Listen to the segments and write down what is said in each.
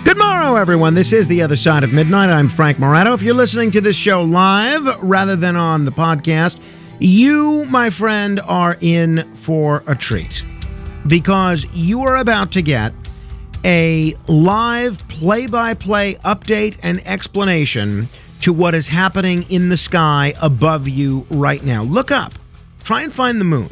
Good morrow, everyone. This is The Other Side of Midnight. I'm Frank Morano. If you're listening to this show live rather than on the podcast, you, my friend, are in for a treat because you are about to get a live play-by-play update and explanation to what is happening in the sky above you right now. Look up. Try and find the moon.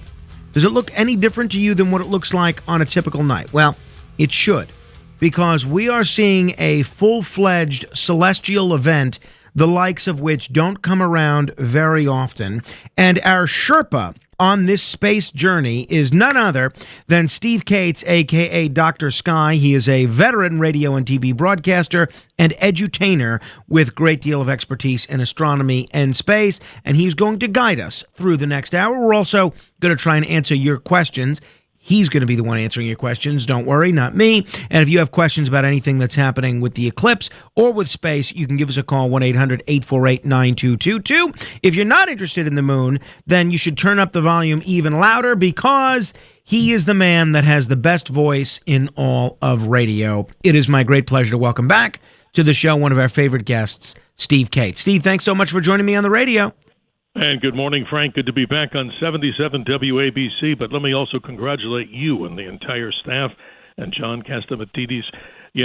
Does it look any different to you than what it looks like on a typical night? Well, it should, because we are seeing a full-fledged celestial event, the likes of which don't come around very often. And our Sherpa on this space journey is none other than Steve Cates, a.k.a. Dr. Sky. He is a veteran radio and TV broadcaster and edutainer with a great deal of expertise in astronomy and space, and he's going to guide us through the next hour. We're also going to try and answer your questions. He's going to be the one answering your questions. Don't worry, not me. And if you have questions about anything that's happening with the eclipse or with space, you can give us a call, 1-800-848-9222. If you're not interested in the moon, then you should turn up the volume even louder because he is the man that has the best voice in all of radio. It is my great pleasure to welcome back to the show one of our favorite guests, Steve Cates. Steve, thanks so much for joining me on the radio. And good morning, Frank. Good to be back on 77 WABC. But let me also congratulate you and the entire staff and John Catsimatidis,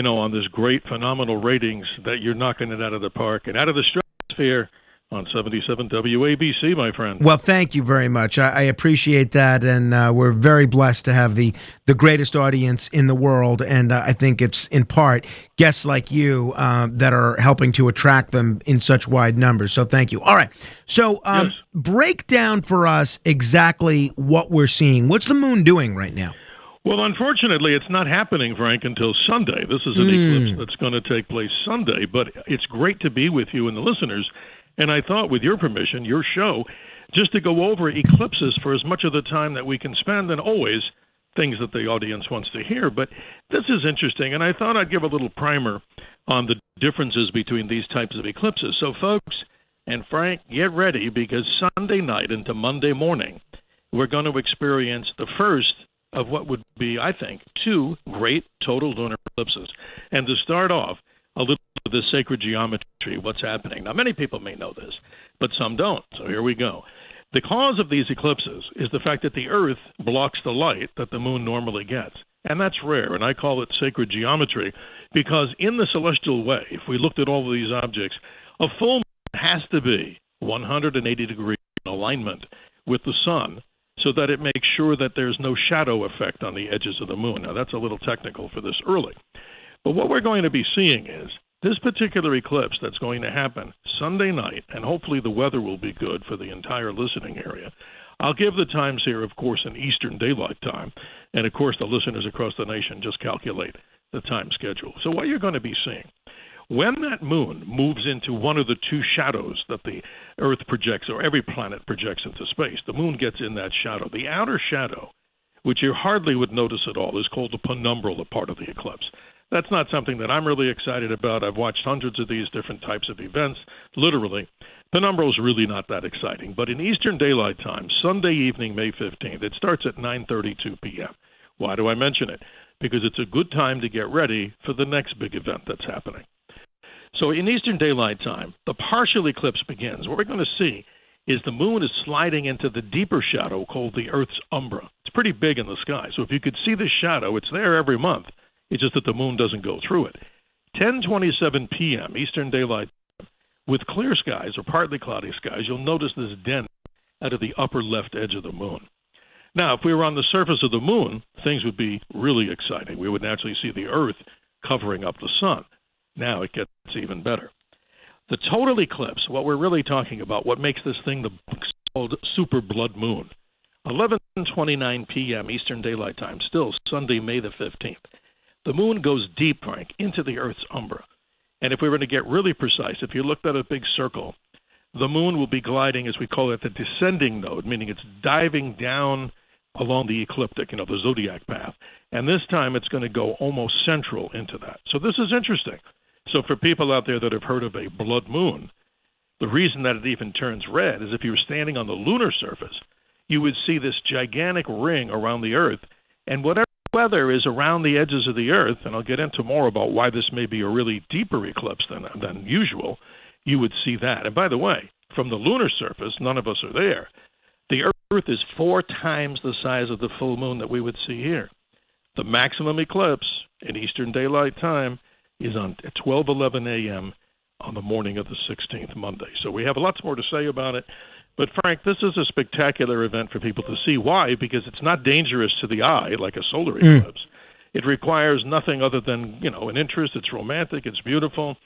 on this great, phenomenal ratings that you're knocking it out of the park and out of the stratosphere on 77 WABC, my friend. Well, thank you very much. I appreciate that, and we're very blessed to have the greatest audience in the world, and I think it's, in part, guests like you that are helping to attract them in such wide numbers, so thank you. All right, so Yes. Break down for us exactly what we're seeing. What's the moon doing right now? Well, unfortunately, it's not happening, Frank, until Sunday. This is an eclipse that's going to take place Sunday, but it's great to be with you and the listeners. And I thought, with your permission, your show, just to go over eclipses for as much of the time that we can spend, and always things that the audience wants to hear. But this is interesting, and I thought I'd give a little primer on the differences between these types of eclipses. So, folks, and Frank, get ready, because Sunday night into Monday morning, we're going to experience the first of what would be, I think, two great total lunar eclipses. And to start off, a little of the sacred geometry, what's happening. Now, many people may know this, but some don't, so here we go. The cause of these eclipses is the fact that the Earth blocks the light that the moon normally gets, and that's rare, and I call it sacred geometry, because in the celestial way, if we looked at all of these objects, a full moon has to be 180 degrees in alignment with the sun, so that it makes sure that there's no shadow effect on the edges of the moon. Now, that's a little technical for this early. But what we're going to be seeing is this particular eclipse that's going to happen Sunday night, and hopefully the weather will be good for the entire listening area. I'll give the times here, of course, in Eastern Daylight Time, and of course the listeners across the nation just calculate the time schedule. So what you're going to be seeing, when that moon moves into one of the two shadows that the Earth projects, or every planet projects into space, the moon gets in that shadow. The outer shadow, which you hardly would notice at all, is called the penumbral part of the eclipse. That's not something that I'm really excited about. I've watched hundreds of these different types of events, literally. Penumbral is really not that exciting. But in Eastern Daylight Time, Sunday evening, May 15th, it starts at 9:32 p.m. Why do I mention it? Because it's a good time to get ready for the next big event that's happening. So in Eastern Daylight Time, the partial eclipse begins. What we're going to see is the moon is sliding into the deeper shadow called the Earth's umbra. It's pretty big in the sky. So if you could see this shadow, it's there every month. It's just that the moon doesn't go through it. 10:27 p.m. Eastern Daylight Time, with clear skies or partly cloudy skies, you'll notice this dent out of the upper left edge of the moon. Now, if we were on the surface of the moon, things would be really exciting. We would naturally see the Earth covering up the sun. Now it gets even better. The total eclipse, what we're really talking about, what makes this thing the called super blood moon, 11:29 p.m. Eastern Daylight Time, still Sunday, May the 15th. The moon goes deep, Frank, into the Earth's umbra. And if we were to get really precise, if you looked at a big circle, the moon will be gliding, as we call it, the descending node, meaning it's diving down along the ecliptic, the zodiac path. And this time it's going to go almost central into that. So this is interesting. So for people out there that have heard of a blood moon, the reason that it even turns red is if you were standing on the lunar surface, you would see this gigantic ring around the Earth, and whatever weather is around the edges of the Earth, and I'll get into more about why this may be a really deeper eclipse than usual, you would see that. And by the way, from the lunar surface, none of us are there. The Earth is 4 times the size of the full moon that we would see here. The maximum eclipse in Eastern Daylight Time is on at 12:11 a.m. on the morning of the 16th, Monday. So we have lots more to say about it. But, Frank, this is a spectacular event for people to see. Why? Because it's not dangerous to the eye like a solar eclipse. It requires nothing other than, an interest. It's romantic. It's beautiful.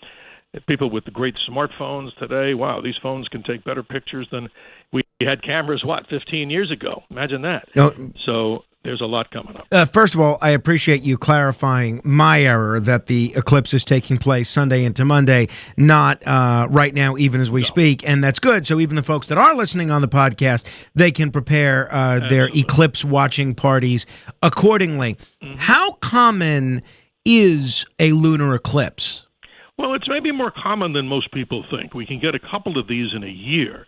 People with the great smartphones today, wow, these phones can take better pictures than we had cameras, 15 years ago? Imagine that. No. So there's a lot coming up. First of all, I appreciate you clarifying my error that the eclipse is taking place Sunday into Monday, not right now, even as we speak, and that's good. So even the folks that are listening on the podcast, they can prepare their eclipse watching parties accordingly. How common is a lunar eclipse? Well, it's maybe more common than most people think. We can get a couple of these in a year,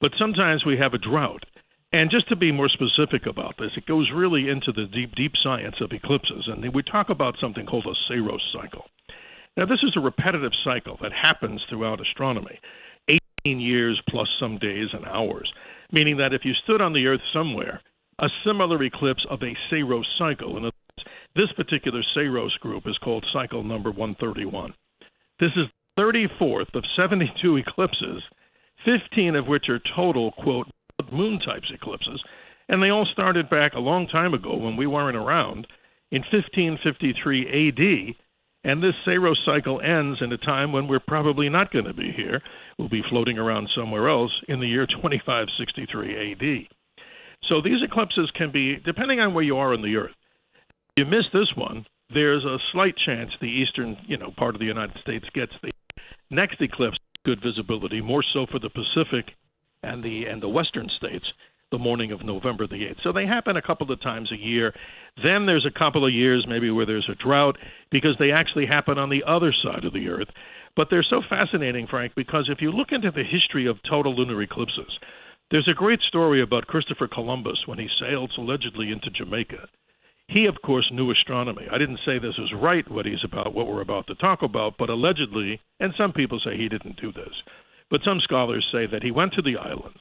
but sometimes we have a drought. And just to be more specific about this, it goes really into the deep science of eclipses. And we talk about something called a Saros cycle. Now, this is a repetitive cycle that happens throughout astronomy, 18 years plus some days and hours, meaning that if you stood on the Earth somewhere, a similar eclipse of a Saros cycle, and this particular Saros group is called cycle number 131. This is the 34th of 72 eclipses, 15 of which are total, quote, moon types eclipses, and they all started back a long time ago when we weren't around in 1553 AD, and this Saros cycle ends in a time when we're probably not going to be here. We'll be floating around somewhere else in the year 2563 AD. So these eclipses can be, depending on where you are on the Earth. If you miss this one, there's a slight chance the eastern, part of the United States gets the next eclipse good visibility, more so for the Pacific and the western states, the morning of November the 8th. So they happen a couple of times a year. Then there's a couple of years maybe where there's a drought because they actually happen on the other side of the Earth. But they're so fascinating, Frank, because if you look into the history of total lunar eclipses, there's a great story about Christopher Columbus when he sailed allegedly into Jamaica. He, of course, knew astronomy. I didn't say this was right, what we're about to talk about, but allegedly, and some people say he didn't do this, but some scholars say that he went to the islands.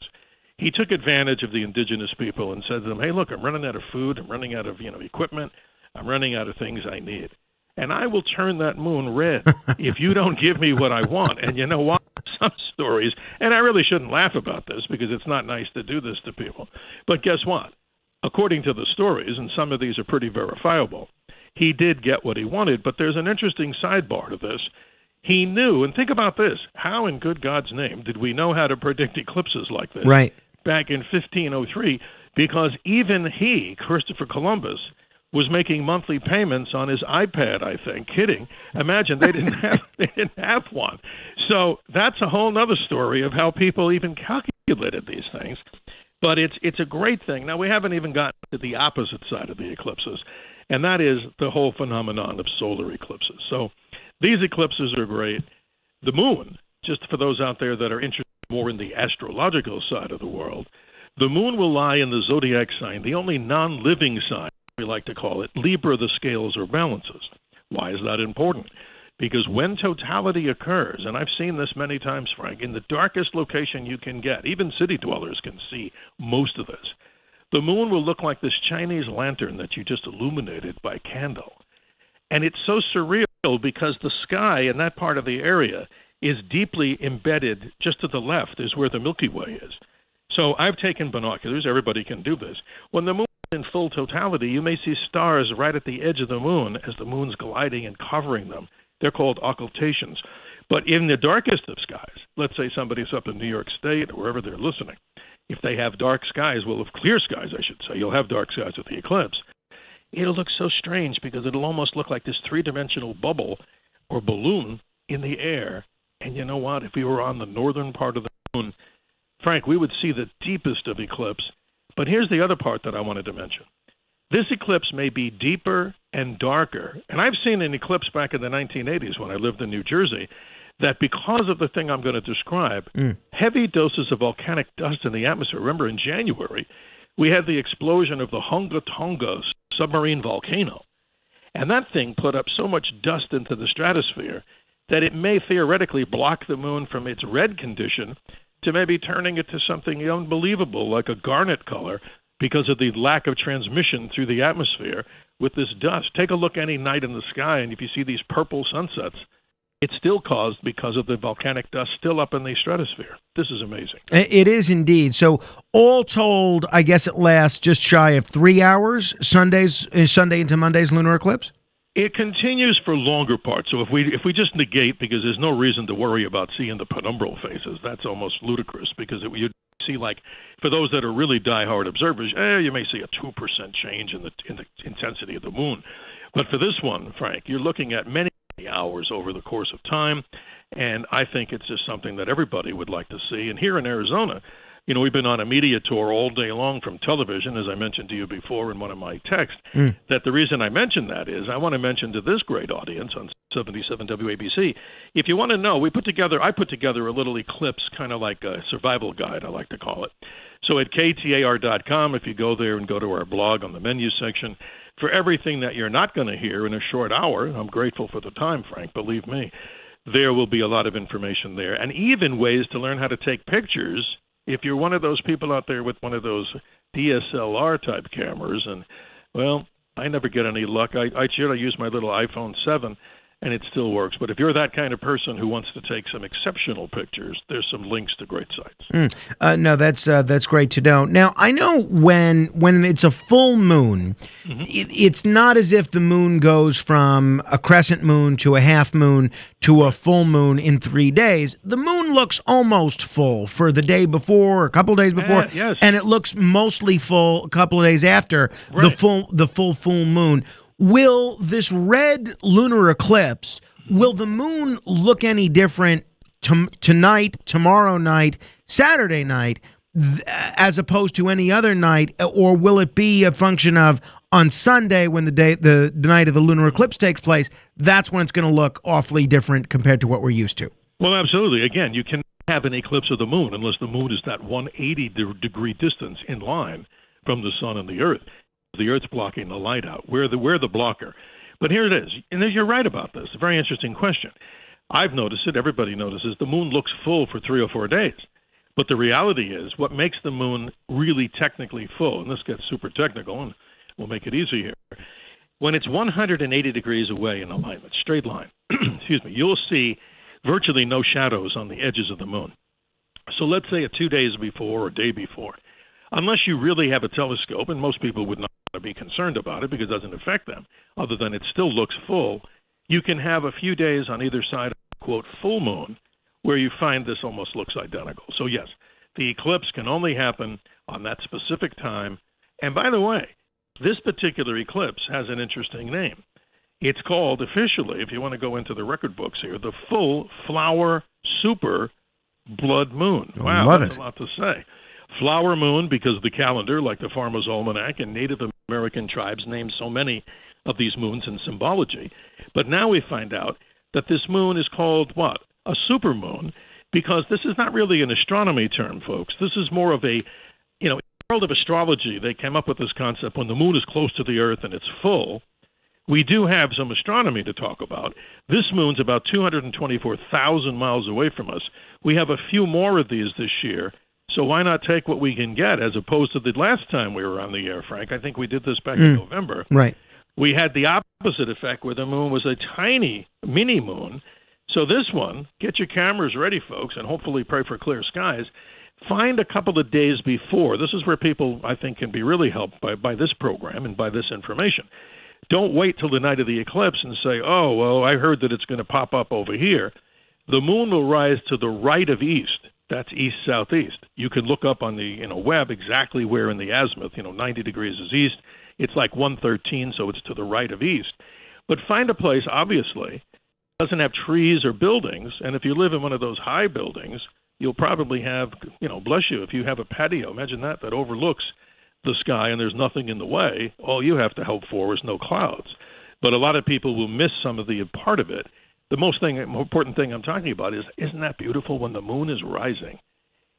He took advantage of the indigenous people and said to them, hey, look, I'm running out of food, I'm running out of equipment, I'm running out of things I need. And I will turn that moon red if you don't give me what I want. And you know what? Some stories, and I really shouldn't laugh about this because it's not nice to do this to people, but guess what? According to the stories, and some of these are pretty verifiable, he did get what he wanted, but there's an interesting sidebar to this. He knew, and think about this, how in good God's name did we know how to predict eclipses like this back in 1503? Because even he, Christopher Columbus, was making monthly payments on his iPad, I think. Kidding. Imagine they didn't have one. So that's a whole other story of how people even calculated these things. But it's a great thing. Now, we haven't even gotten to the opposite side of the eclipses, and that is the whole phenomenon of solar eclipses. So these eclipses are great. The moon, just for those out there that are interested more in the astrological side of the world, the moon will lie in the zodiac sign, the only non-living sign, we like to call it, Libra, the scales or balances. Why is that important? Because when totality occurs, and I've seen this many times, Frank, in the darkest location you can get, even city dwellers can see most of this, the moon will look like this Chinese lantern that you just illuminated by candle. And it's so surreal because the sky in that part of the area is deeply embedded. Just to the left is where the Milky Way is. So I've taken binoculars. Everybody can do this. When the moon is in full totality, you may see stars right at the edge of the moon as the moon's gliding and covering them. They're called occultations. But in the darkest of skies, let's say somebody's up in New York State or wherever they're listening, if they have dark skies, well, if clear skies, I should say, you'll have dark skies with the eclipse, it'll look so strange because it'll almost look like this three-dimensional bubble or balloon in the air. And you know what? If we were on the northern part of the moon, Frank, we would see the deepest of eclipse. But here's the other part that I wanted to mention. This eclipse may be deeper and darker. And I've seen an eclipse back in the 1980s when I lived in New Jersey that because of the thing I'm going to describe, heavy doses of volcanic dust in the atmosphere. Remember, in January, we had the explosion of the Hunga Tonga submarine volcano. And that thing put up so much dust into the stratosphere that it may theoretically block the moon from its red condition to maybe turning it to something unbelievable like a garnet color because of the lack of transmission through the atmosphere with this dust. Take a look any night in the sky, and if you see these purple sunsets, it's still caused because of the volcanic dust still up in the stratosphere. This is amazing. It is indeed. So all told, I guess it lasts just shy of 3 hours, Sunday into Monday's lunar eclipse? It continues for longer parts. So if we just negate, because there's no reason to worry about seeing the penumbral phases, that's almost ludicrous, because you'd see, like, for those that are really diehard observers, you may see a 2% change in the intensity of the moon. But for this one, Frank, you're looking at many hours over the course of time, and I think it's just something that everybody would like to see. And here in Arizona, we've been on a media tour all day long from television, as I mentioned to you before in one of my texts, that the reason I mentioned that is I want to mention to this great audience on 77 WABC, if you want to know, I put together a little eclipse, kind of like a survival guide, I like to call it. So at ktar.com, if you go there and go to our blog on the menu section, for everything that you're not going to hear in a short hour, I'm grateful for the time, Frank, believe me, there will be a lot of information there, and even ways to learn how to take pictures. If you're one of those people out there with one of those DSLR-type cameras, and, well, I never get any luck. I use my little iPhone 7, and it still works. But if you're that kind of person who wants to take some exceptional pictures, there's some links to great sites. No, that's great to know. Now, I know when it's a full moon, it's not as if the moon goes from a crescent moon to a half moon to a full moon in 3 days. The moon looks almost full for the day before, a couple of days before, yes. And it looks mostly full a couple of days after the full moon. Will this red lunar eclipse, will the moon look any different tonight, tomorrow night, Saturday night, as opposed to any other night, or will it be a function of on Sunday when the night of the lunar eclipse takes place, that's when it's going to look awfully different compared to what we're used to? Well, absolutely. Again, you can have an eclipse of the moon unless the moon is that 180-degree distance in line from the sun and the Earth. The Earth's blocking the light out. We're the blocker. But here it is. And you're right about this. A very interesting question. I've noticed it. Everybody notices the moon looks full for 3 or 4 days. But the reality is what makes the moon really technically full, and this gets super technical, and we'll make it easy here. When it's 180 degrees away in alignment, straight line, excuse me, you'll see virtually no shadows on the edges of the moon. So let's say 2 days before or a day before. Unless you really have a telescope, and most people would not be concerned about it because it doesn't affect them, other than it still looks full, you can have a few days on either side of, quote, full moon, where you find this almost looks identical. So yes, the eclipse can only happen on that specific time. And by the way, this particular eclipse has an interesting name. It's called officially, if you want to go into the record books here, the full flower super blood moon. Wow, that's a lot to say. Flower moon because of the calendar, like the Farmer's Almanac, and Native American tribes named so many of these moons in symbology. But now we find out that this moon is called what? A supermoon, because this is not really an astronomy term, folks. This is more of a, in the world of astrology, they came up with this concept when the moon is close to the Earth and it's full. We do have some astronomy to talk about. This moon's about 224,000 miles away from us. We have a few more of these this year. So why not take what we can get as opposed to the last time we were on the air, Frank? I think we did this back in November. Right. We had the opposite effect where the moon was a tiny mini moon. So this one, get your cameras ready, folks, and hopefully pray for clear skies. Find a couple of days before. This is where people, I think, can be really helped by this program and by this information. Don't wait till the night of the eclipse and say, oh, well, I heard that it's going to pop up over here. The moon will rise to the right of east. That's east-southeast. You can look up on the web exactly where in the azimuth, 90 degrees is east. It's like 113, so it's to the right of east. But find a place, obviously, that doesn't have trees or buildings, and if you live in one of those high buildings, you'll probably have, bless you, if you have a patio, imagine that overlooks the sky and there's nothing in the way, all you have to hope for is no clouds. But a lot of people will miss some of the part of it. The most important thing I'm talking about is, isn't that beautiful when the moon is rising?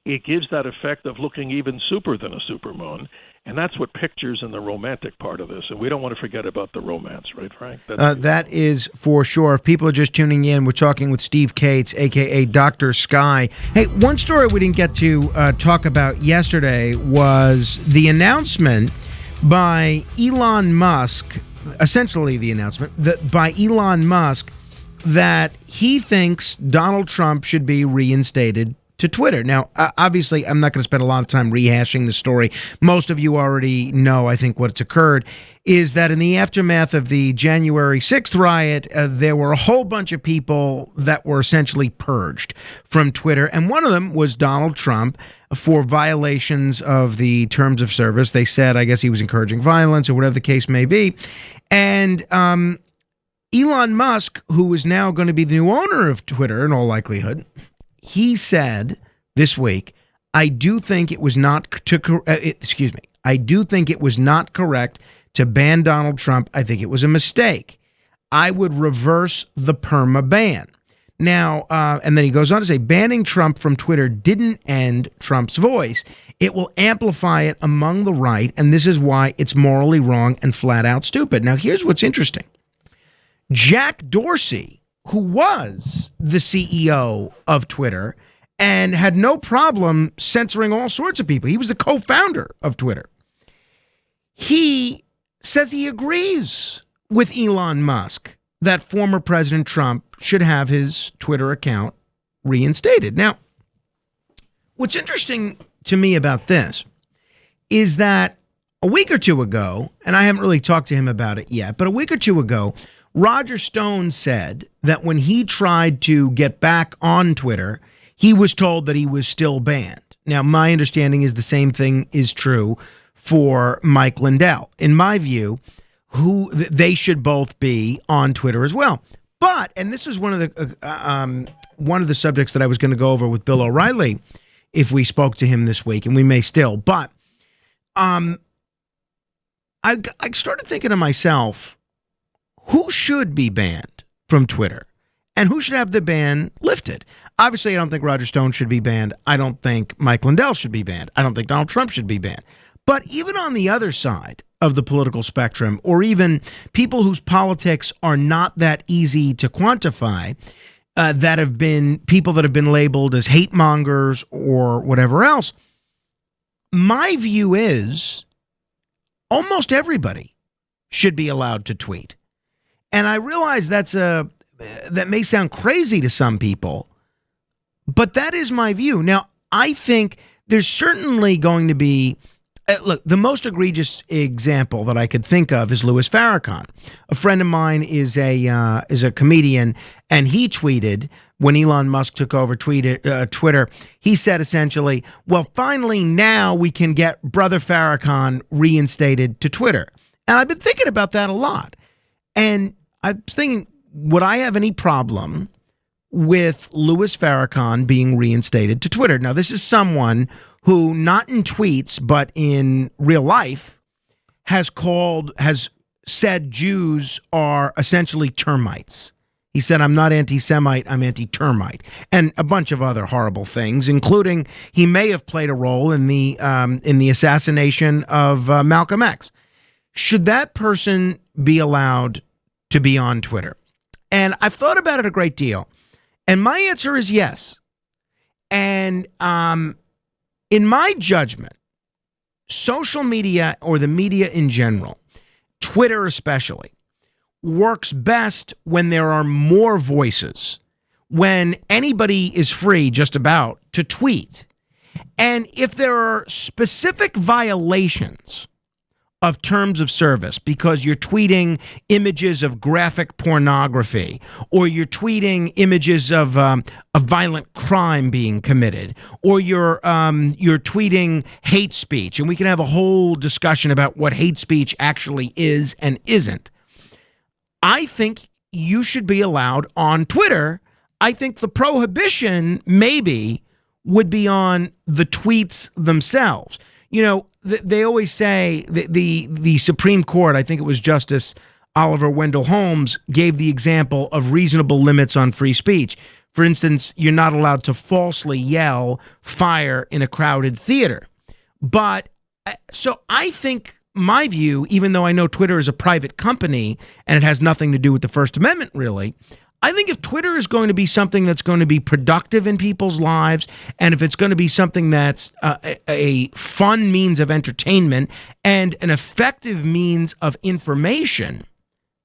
it gives that effect of looking even super than a supermoon. And that's what pictures in the romantic part of this. And we don't want to forget about the romance, right, Frank? That is for sure. If people are just tuning in, we're talking with Steve Cates, a.k.a. Dr. Sky. Hey, one story we didn't get to talk about yesterday was the announcement by Elon Musk, essentially the announcement by Elon Musk that he thinks Donald Trump should be reinstated to Twitter. Now, obviously, I'm not going to spend a lot of time rehashing the story. Most of you already know, I think, what's occurred is that in the aftermath of the January 6th riot, there were a whole bunch of people that were essentially purged from Twitter. And one of them was Donald Trump for violations of the terms of service. They said, I guess he was encouraging violence or whatever the case may be. And Elon Musk, who is now going to be the new owner of Twitter in all likelihood, he said this week, I do think it was not I do think it was not correct to ban Donald Trump. I think it was a mistake. I would reverse the perma ban. Now, and then he goes on to say, banning Trump from Twitter didn't end Trump's voice. It will amplify it among the right, and this is why it's morally wrong and flat out stupid. Now, here's what's interesting. Jack Dorsey, who was the CEO of Twitter and had no problem censoring all sorts of people. He was the co-founder of Twitter. He says he agrees with Elon Musk that former President Trump should have his Twitter account reinstated. Now, what's interesting to me about this is that a week or two ago, and I haven't really talked to him about it yet, but a week or two ago, Roger Stone said that when he tried to get back on Twitter, he was told that he was still banned. Now, my understanding is the same thing is true for Mike Lindell. In my view, they should both be on Twitter as well. But, and this is one of the subjects that I was going to go over with Bill O'Reilly if we spoke to him this week, and we may still. But I started thinking to myself, who should be banned from Twitter and who should have the ban lifted? Obviously, I don't think Roger Stone should be banned. I don't think Mike Lindell should be banned. I don't think Donald Trump should be banned. But even on the other side of the political spectrum, or even people whose politics are not that easy to quantify, that have been people that have been labeled as hate mongers or whatever else, my view is almost everybody should be allowed to tweet. And I realize that may sound crazy to some people, but that is my view. Now, I think there's certainly going to be, look, the most egregious example that I could think of is Louis Farrakhan. A friend of mine is a comedian, and he tweeted when Elon Musk took over Twitter, he said essentially, well, finally now we can get Brother Farrakhan reinstated to Twitter. And I've been thinking about that a lot. And I was thinking, would I have any problem with Louis Farrakhan being reinstated to Twitter? Now, this is someone who, not in tweets, but in real life, has said Jews are essentially termites. He said, I'm not anti-Semite, I'm anti-termite, and a bunch of other horrible things, including he may have played a role in the assassination of Malcolm X. Should that person be allowed to be on Twitter? And I've thought about it a great deal. And my answer is yes. And in my judgment, social media, or the media in general, Twitter especially, works best when there are more voices, when anybody is free just about to tweet. And if there are specific violations of terms of service because you're tweeting images of graphic pornography, or you're tweeting images of a violent crime being committed, or you're tweeting hate speech, and we can have a whole discussion about what hate speech actually is and isn't. I think you should be allowed on Twitter. I think the prohibition maybe would be on the tweets themselves. You know, they always say the Supreme Court, I think it was Justice Oliver Wendell Holmes, gave the example of reasonable limits on free speech. For instance, you're not allowed to falsely yell fire in a crowded theater. But so I think my view, even though I know Twitter is a private company and it has nothing to do with the First Amendment, really, I think if Twitter is going to be something that's going to be productive in people's lives, and if it's going to be something that's a fun means of entertainment and an effective means of information,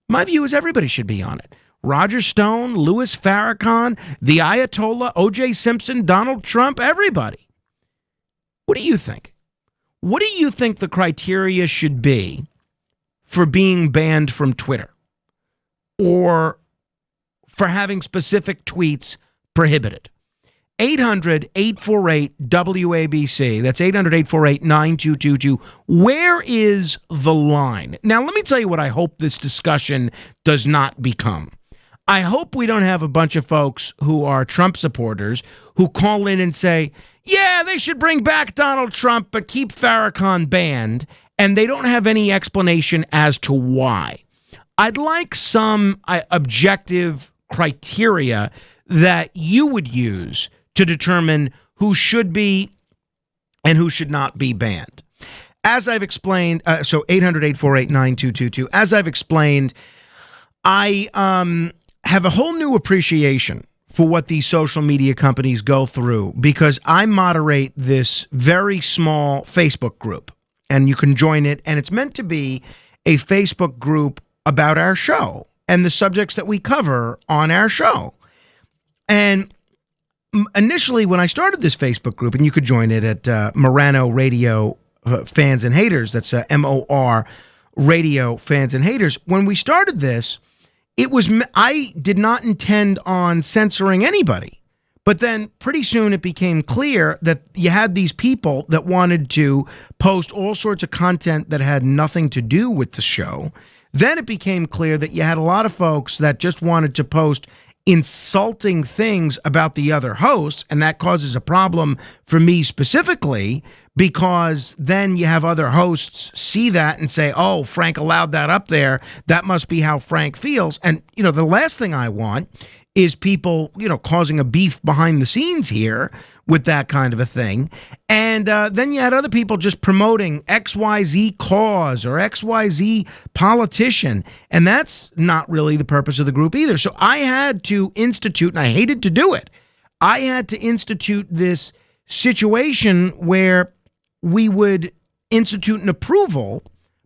my view is everybody should be on it. Roger Stone, Louis Farrakhan, the Ayatollah, O.J. Simpson, Donald Trump, everybody. What do you think? What do you think the criteria should be for being banned from Twitter or for having specific tweets prohibited? 800-848-WABC. That's 800-848-9222. Where is the line? Now, let me tell you what I hope this discussion does not become. I hope we don't have a bunch of folks who are Trump supporters who call in and say, yeah, they should bring back Donald Trump, but keep Farrakhan banned, and they don't have any explanation as to why. I'd like some objective criteria that you would use to determine who should be and who should not be banned. As I've explained, so 800-848-9222, as I've explained, I have a whole new appreciation for what these social media companies go through because I moderate this very small Facebook group, and you can join it, and it's meant to be a Facebook group about our show and the subjects that we cover on our show. And initially, when I started this Facebook group, and you could join it at Morano Radio Fans and Haters, that's MOR Radio Fans and Haters. When we started this, I did not intend on censoring anybody. But then pretty soon it became clear that you had these people that wanted to post all sorts of content that had nothing to do with the show. Then it became clear that you had a lot of folks that just wanted to post insulting things about the other hosts, and that causes a problem for me specifically because then you have other hosts see that and say, oh, Frank allowed that up there. That must be how Frank feels. And, the last thing I want is people, causing a beef behind the scenes here with that kind of a thing. And then you had other people just promoting XYZ cause or XYZ politician. And that's not really the purpose of the group either. So I had to institute, and I hated to do it, I had to institute this situation where we would institute an approval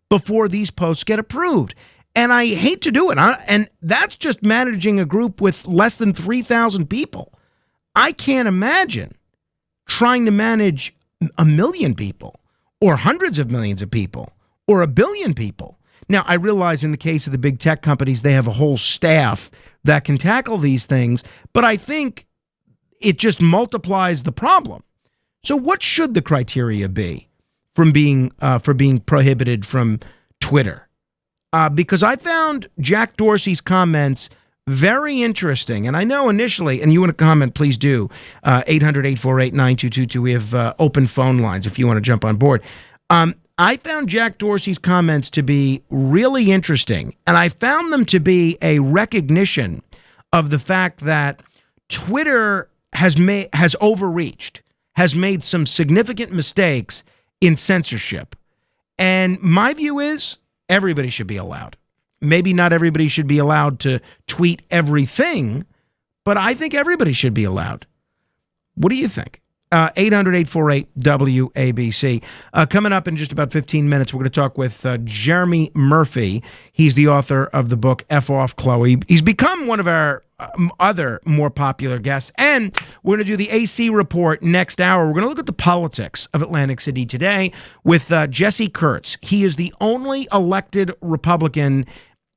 before these posts get approved. And I hate to do it. And that's just managing a group with less than 3,000 people. I can't imagine trying to manage 1 million people or hundreds of millions of people or 1 billion people. Now, I realize in the case of the big tech companies, they have a whole staff that can tackle these things, but I think it just multiplies the problem. So what should the criteria be from being prohibited from Twitter? Because I found Jack Dorsey's comments very interesting. And I know initially, and you want to comment, please do, 800-848-9222. We have open phone lines if you want to jump on board. I found Jack Dorsey's comments to be really interesting, and I found them to be a recognition of the fact that Twitter has overreached, has made some significant mistakes in censorship. And my view is everybody should be allowed. Maybe not everybody should be allowed to tweet everything, but I think everybody should be allowed. What do you think? 800-848-WABC. Coming up in just about 15 minutes, we're going to talk with Jeremy Murphy. He's the author of the book F Off Chloe. He's become one of our other more popular guests. And we're going to do the AC report next hour. We're going to look at the politics of Atlantic City today with Jesse Kurtz. He is the only elected Republican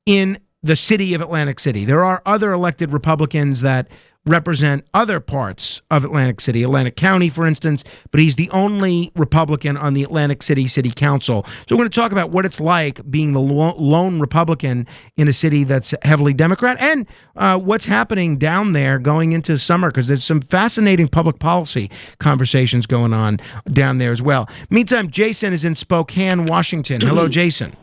in the city of Atlantic City. There are other elected Republicans that represent other parts of Atlantic City, Atlantic County, for instance, but he's the only Republican on the Atlantic City City Council. So we're going to talk about what it's like being the lone Republican in a city that's heavily Democrat and what's happening down there going into summer, because there's some fascinating public policy conversations going on down there as well. Meantime, Jason is in Spokane, Washington. Hello, Jason.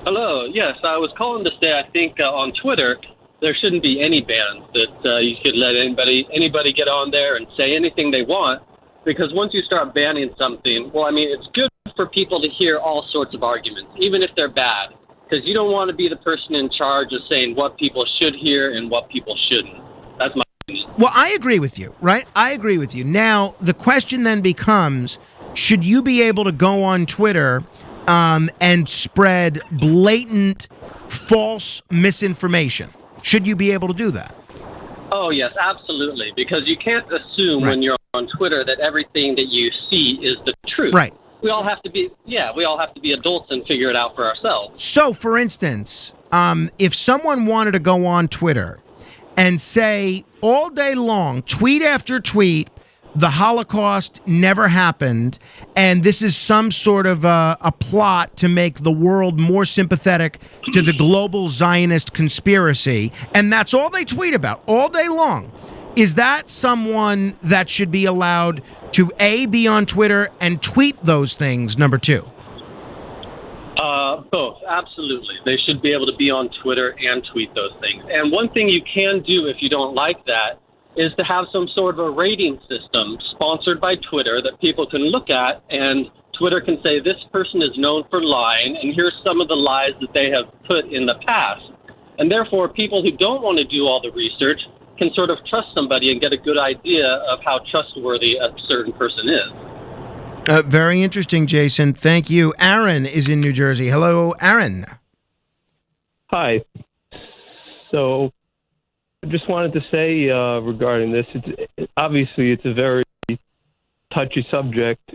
Hello. Yes, I was calling to say I think on Twitter, there shouldn't be any bans that you could let anybody get on there and say anything they want, because once you start banning something, well, I mean, it's good for people to hear all sorts of arguments, even if they're bad, because you don't want to be the person in charge of saying what people should hear and what people shouldn't. That's my opinion. Well, I agree with you, right? I agree with you. Now, the question then becomes, should you be able to go on Twitter and spread blatant false misinformation? Should you be able to do that? Oh, yes, absolutely, because you can't assume when you're on Twitter that everything that you see is the truth. Right. We all have to be adults and figure it out for ourselves. So, for instance, if someone wanted to go on Twitter and say all day long, tweet after tweet, the Holocaust never happened, and this is some sort of a plot to make the world more sympathetic to the global Zionist conspiracy, and that's all they tweet about all day long. Is that someone that should be allowed to, A, be on Twitter and tweet those things, number two? Both, absolutely. They should be able to be on Twitter and tweet those things. And one thing you can do if you don't like that is to have some sort of a rating system sponsored by Twitter that people can look at, and Twitter can say this person is known for lying, and here's some of the lies that they have put in the past. And therefore, people who don't want to do all the research can sort of trust somebody and get a good idea of how trustworthy a certain person is. Very interesting, Jason. Thank you. Aaron is in New Jersey. Hello, Aaron. Hi. So I just wanted to say regarding this, obviously it's a very touchy subject,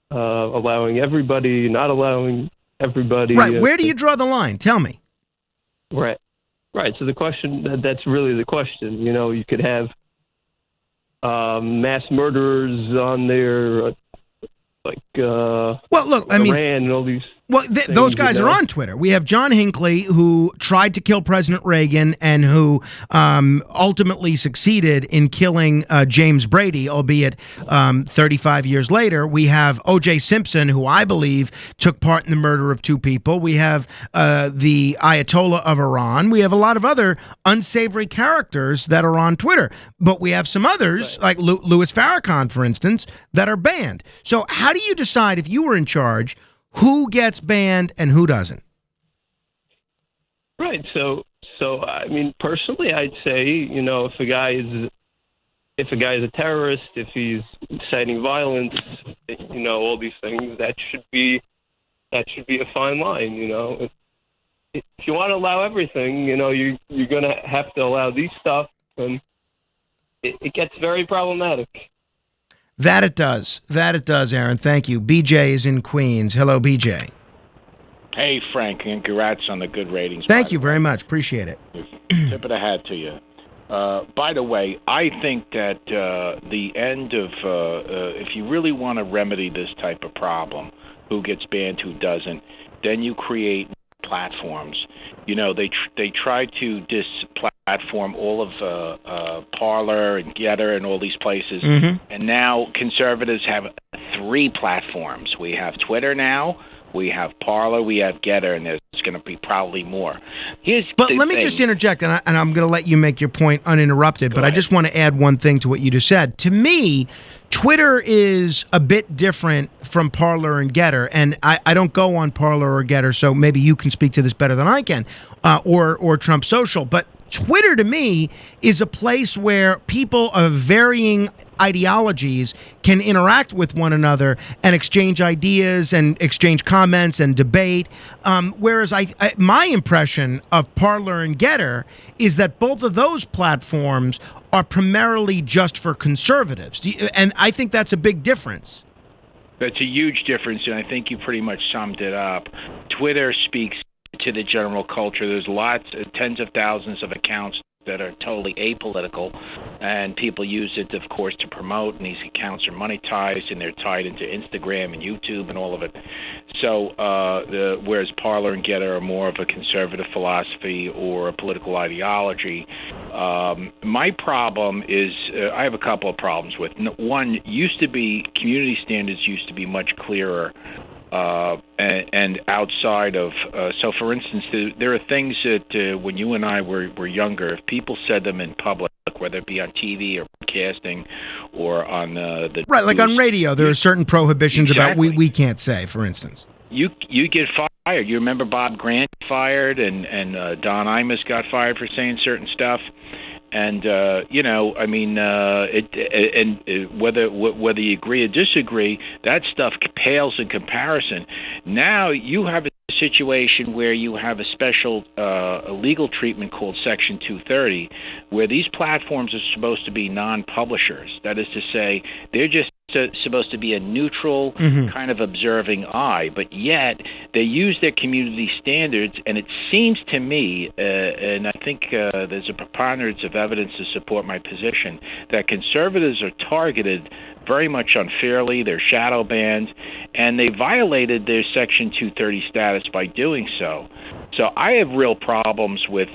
allowing everybody, not allowing everybody. Right. Where do you draw the line? Tell me. Right. So the question, that's really the question. You know, you could have mass murderers on there, well, look, I mean, Iran and all these. Well, those guys are on Twitter. We have John Hinckley, who tried to kill President Reagan and who ultimately succeeded in killing James Brady, albeit 35 years later. We have O.J. Simpson, who I believe took part in the murder of two people. We have the Ayatollah of Iran. We have a lot of other unsavory characters that are on Twitter. But we have some others, like Louis Farrakhan, for instance, that are banned. So how do you decide, if you were in charge, who gets banned and who doesn't? Right. So I mean, personally, I'd say, you know, if a guy is a terrorist, if he's inciting violence, you know, all these things, that should be a fine line. You know, if you want to allow everything, you know, you're going to have to allow these stuff, and it gets very problematic. That it does, Aaron. Thank you. BJ is in Queens. Hello, BJ. Hey, Frank, and congrats on the good ratings. Thank you very much. Appreciate it. Tip of the hat to you. By the way, I think that the end of, if you really want to remedy this type of problem, who gets banned, who doesn't, then you create platforms. You know, they try to displatform all of Parler and Getter and all these places, and now conservatives have 3 platforms. We have Twitter now, we have Parler, we have Getter, and there's going to be probably more. But let me just interject, and I'm going to let you make your point uninterrupted, but I just want to add one thing to what you just said. To me, Twitter is a bit different from Parler and Getter, and I don't go on Parler or Getter, so maybe you can speak to this better than I can, or Trump Social. But Twitter, to me, is a place where people of varying ideologies can interact with one another and exchange ideas and exchange comments and debate. Whereas my impression of Parler and Getter is that both of those platforms are primarily just for conservatives. And I think that's a big difference. That's a huge difference, and I think you pretty much summed it up. Twitter speaks to the general culture. There's tens of thousands of accounts that are totally apolitical, and people use it, of course, to promote, and these accounts are monetized, and they're tied into Instagram and YouTube and all of it. So whereas Parler and Getter are more of a conservative philosophy or a political ideology, my problem is I have a couple of problems with. One, community standards used to be much clearer and outside of, so for instance, there are things that when you and I were younger, if people said them in public, whether it be on TV or broadcasting or on the right, like on radio, there are certain prohibitions exactly. about we can't say, for instance. You get fired. You remember Bob Grant fired, and Don Imus got fired for saying certain stuff. And I mean, whether you agree or disagree, that stuff pales in comparison. Now you have a situation where you have a special legal treatment called Section 230, where these platforms are supposed to be non-publishers. That is to say, they're just supposed to be a neutral kind of observing eye, but yet they use their community standards, and it seems to me, and I think there's a preponderance of evidence to support my position, that conservatives are targeted very much unfairly. They're shadow banned, and they violated their Section 230 status by doing so. So I have real problems with,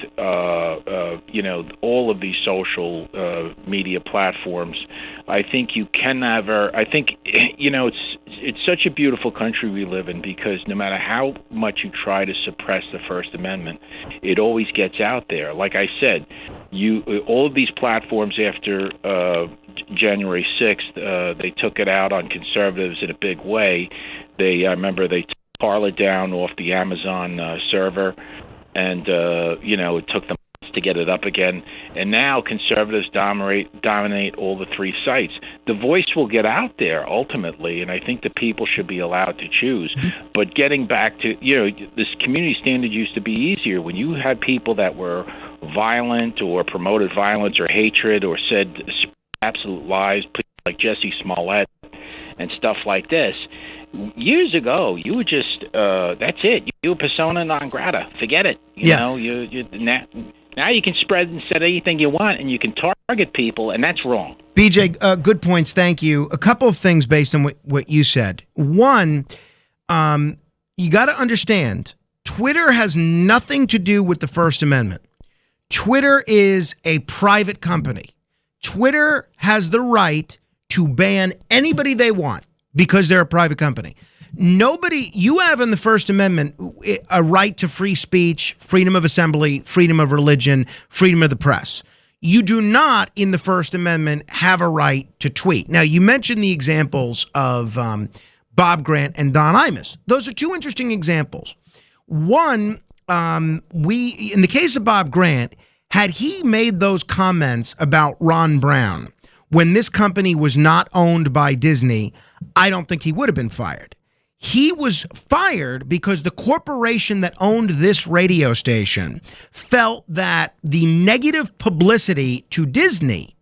all of these social media platforms. I think you can never. I think it's such a beautiful country we live in, because no matter how much you try to suppress the First Amendment, it always gets out there. Like I said, all of these platforms after January 6th, they took it out on conservatives in a big way. I remember they parlayed down off the Amazon server, and it took them months to get it up again. And now conservatives dominate all the three sites. The voice will get out there ultimately, and I think the people should be allowed to choose. But getting back to this community standard used to be easier when you had people that were violent or promoted violence or hatred or said absolute lies, like Jesse Smollett and stuff like this. Years ago, you were just that's it. You were persona non grata. Forget it. Now you can spread and say anything you want, and you can target people, and that's wrong. BJ, good points. Thank you. A couple of things based on what you said. One, you got to understand, Twitter has nothing to do with the First Amendment. Twitter is a private company. Twitter has the right to ban anybody they want, because they're a private company. You have in the First Amendment a right to free speech, freedom of assembly, freedom of religion, freedom of the press. You do not, in the First Amendment, have a right to tweet. Now, you mentioned the examples of Bob Grant and Don Imus. Those are two interesting examples. One, in the case of Bob Grant, had he made those comments about Ron Brown when this company was not owned by Disney, I don't think he would have been fired. He was fired because the corporation that owned this radio station felt that the negative publicity to Disney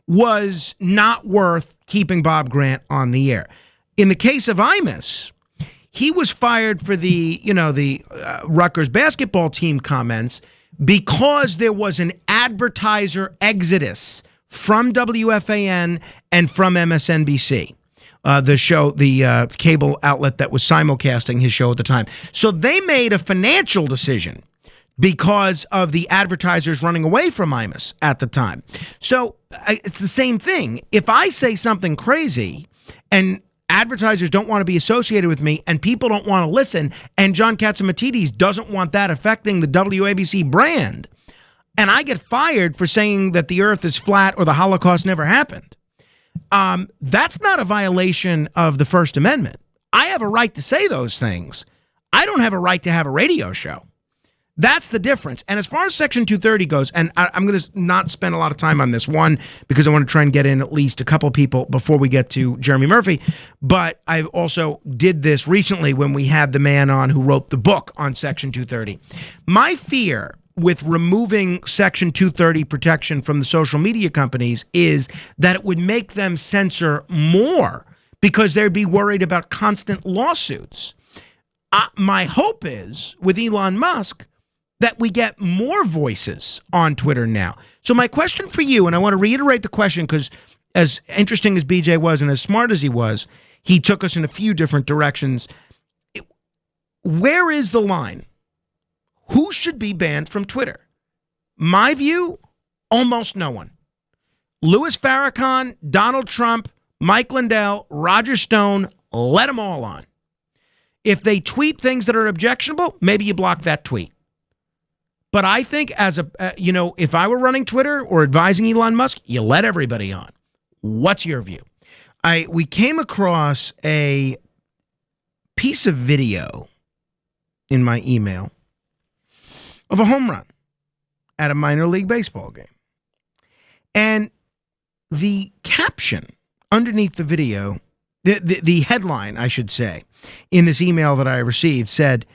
was not worth keeping Bob Grant on the air. In the case of Imus, he was fired for the Rutgers basketball team comments because there was an advertiser exodus from WFAN and from MSNBC. The cable outlet that was simulcasting his show at the time. So they made a financial decision because of the advertisers running away from Imus at the time. So it's the same thing. If I say something crazy and advertisers don't want to be associated with me and people don't want to listen, and John Catsimatidis doesn't want that affecting the WABC brand, and I get fired for saying that the earth is flat or the Holocaust never happened, that's not a violation of the First Amendment. I have a right to say those things. I don't have a right to have a radio show. That's the difference. And as far as Section 230 goes, and I'm going to not spend a lot of time on this one because I want to try and get in at least a couple people before we get to Jeremy Murphy. But I also did this recently when we had the man on who wrote the book on Section 230. My fear with removing Section 230 protection from the social media companies is that it would make them censor more because they'd be worried about constant lawsuits. My hope is, with Elon Musk, that we get more voices on Twitter now. So my question for you, and I want to reiterate the question because as interesting as BJ was and as smart as he was, he took us in a few different directions. Where is the line? Who should be banned from Twitter? My view, almost no one. Louis Farrakhan, Donald Trump, Mike Lindell, Roger Stone, let them all on. if they tweet things that are objectionable, maybe you block that tweet. But I think as if I were running Twitter or advising Elon Musk, you let everybody on. What's your view? We came across a piece of video in my email of a home run at a minor league baseball game. And the caption underneath the video, the headline, I should say, in this email that I received said,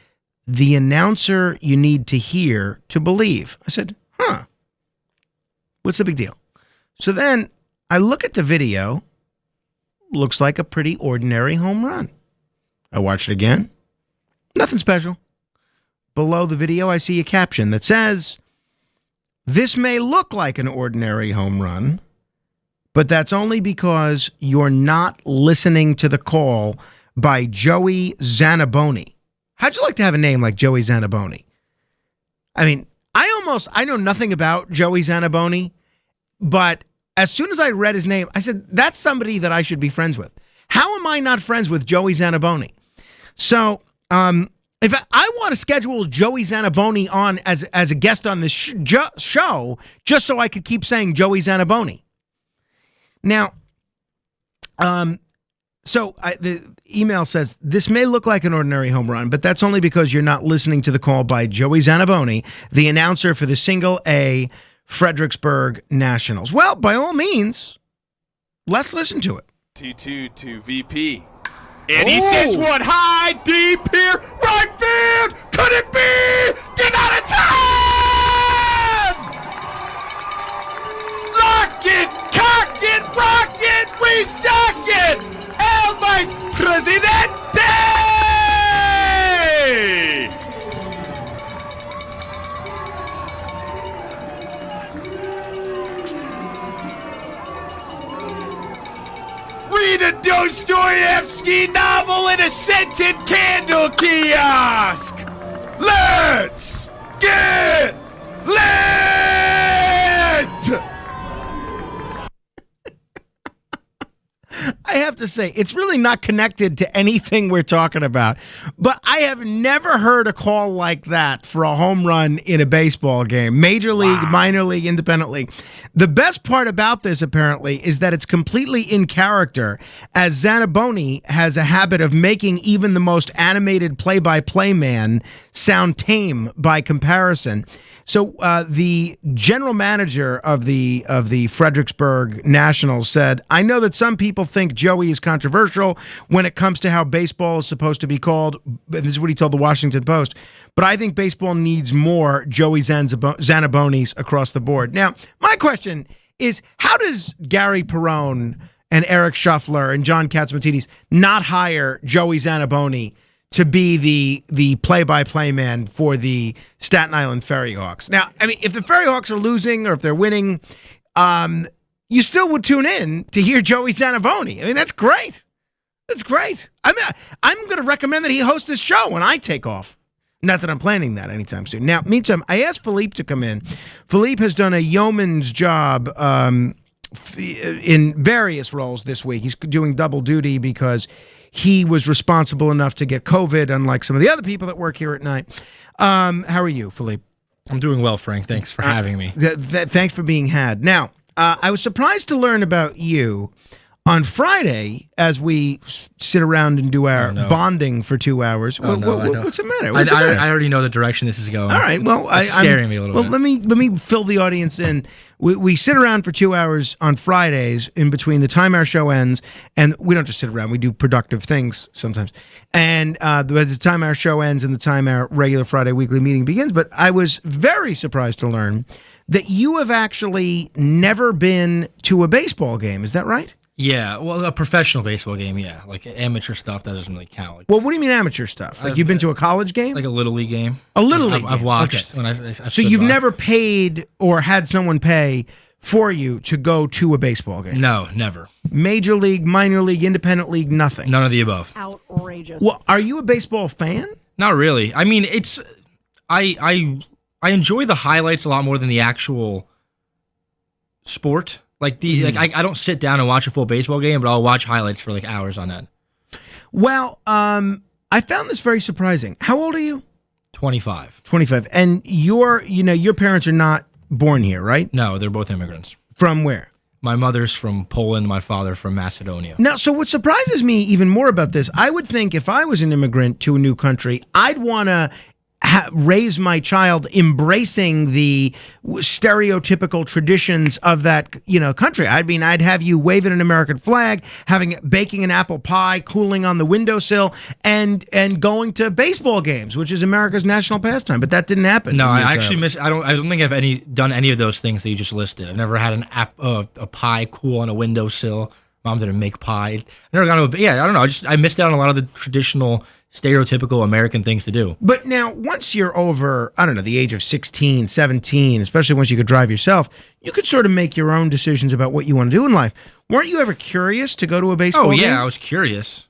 "The announcer you need to hear to believe." I said, what's the big deal? So then I look at the video. Looks like a pretty ordinary home run. I watch it again. Nothing special. Below the video, I see a caption that says, "This may look like an ordinary home run, but that's only because you're not listening to the call by Joey Zanaboni." How'd you like to have a name like Joey Zanaboni? I mean, I know nothing about Joey Zanaboni, but as soon as I read his name, I said, that's somebody that I should be friends with. How am I not friends with Joey Zanaboni? So, if I want to schedule Joey Zanaboni on as a guest on this show, just so I could keep saying Joey Zanaboni. Now, the email says, "This may look like an ordinary home run, but that's only because you're not listening to the call by Joey Zanaboni, the announcer for the Single A Fredericksburg Nationals." Well, by all means, let's listen to it. T2 to VP. And he sends one high, deep here, right field. Could it be? Get out of town! Lock it, cock it, rock it, restock it. El Vice Presidente! Read a Dostoevsky novel in a scented candle kiosk. Let's get lit! I have to say, it's really not connected to anything we're talking about, but I have never heard a call like that for a home run in a baseball game. Major league, minor league, independent league. The best part about this, apparently, is that it's completely in character, as Zanaboni has a habit of making even the most animated play-by-play man sound tame by comparison. So the general manager of the Fredericksburg Nationals said, "I know that some people think Joey is controversial when it comes to how baseball is supposed to be called." This is what he told the Washington Post. "But I think baseball needs more Joey Zanabonis across the board." Now, my question is, how does Gary Perone and Eric Shuffler and John Catsimatidis not hire Joey Zanaboni to be the play-by-play man for the Staten Island Ferry Hawks? Now, I mean, if the Ferry Hawks are losing or if they're winning, you still would tune in to hear Joey Zanaboni. I mean, that's great. That's great. I'm going to recommend that he host this show when I take off. Not that I'm planning that anytime soon. Now, meantime, I asked Philippe to come in. Philippe has done a yeoman's job in various roles this week. He's doing double duty because he was responsible enough to get COVID, unlike some of the other people that work here at night. How are you, Philippe? I'm doing well, Frank. Thanks for having me. Thanks for being had. Now, I was surprised to learn about you on Friday as we sit around and do our bonding for 2 hours. What's the matter? I already know the direction this is going. All right. Well, it's scaring me a little bit. Let me fill the audience in. We sit around for 2 hours on Fridays in between the time our show ends, and we don't just sit around. We do productive things sometimes. And by the time our show ends and the time our regular Friday weekly meeting begins. But I was very surprised to learn that you have actually never been to a baseball game. Is that right? Yeah, well, a professional baseball game, yeah. Like amateur stuff, that doesn't really count. Like, well, what do you mean amateur stuff? Like you've been to a college game? Like a Little League game. A Little League I've game. watched. Okay. When I so you've never paid or had someone pay for you to go to a baseball game? No, never. Major league, minor league, independent league, nothing? None of the above. Outrageous. Well, are you a baseball fan? Not really. I mean, I enjoy the highlights a lot more than the actual sport. Like I don't sit down and watch a full baseball game, but I'll watch highlights for like hours on end. Well, I found this very surprising. How old are you? 25. 25. And your parents are not born here, right? No, they're both immigrants. From where? My mother's from Poland, my father from Macedonia. Now, so what surprises me even more about this, I would think if I was an immigrant to a new country, I'd want to raise my child embracing the stereotypical traditions of that country. I mean, I'd have you waving an American flag, baking an apple pie, cooling on the windowsill, and going to baseball games, which is America's national pastime. But that didn't happen. No, I actually miss. I don't think I've done any of those things that you just listed. I've never had a pie cool on a windowsill. Mom didn't make pie. I never got to. Yeah, I don't know. I missed out on a lot of the traditional, stereotypical American things to do. But now, once you're over, I don't know, the age of 16, 17, especially once you could drive yourself, you could sort of make your own decisions about what you want to do in life. Weren't you ever curious to go to a baseball game? Oh, yeah, I was curious.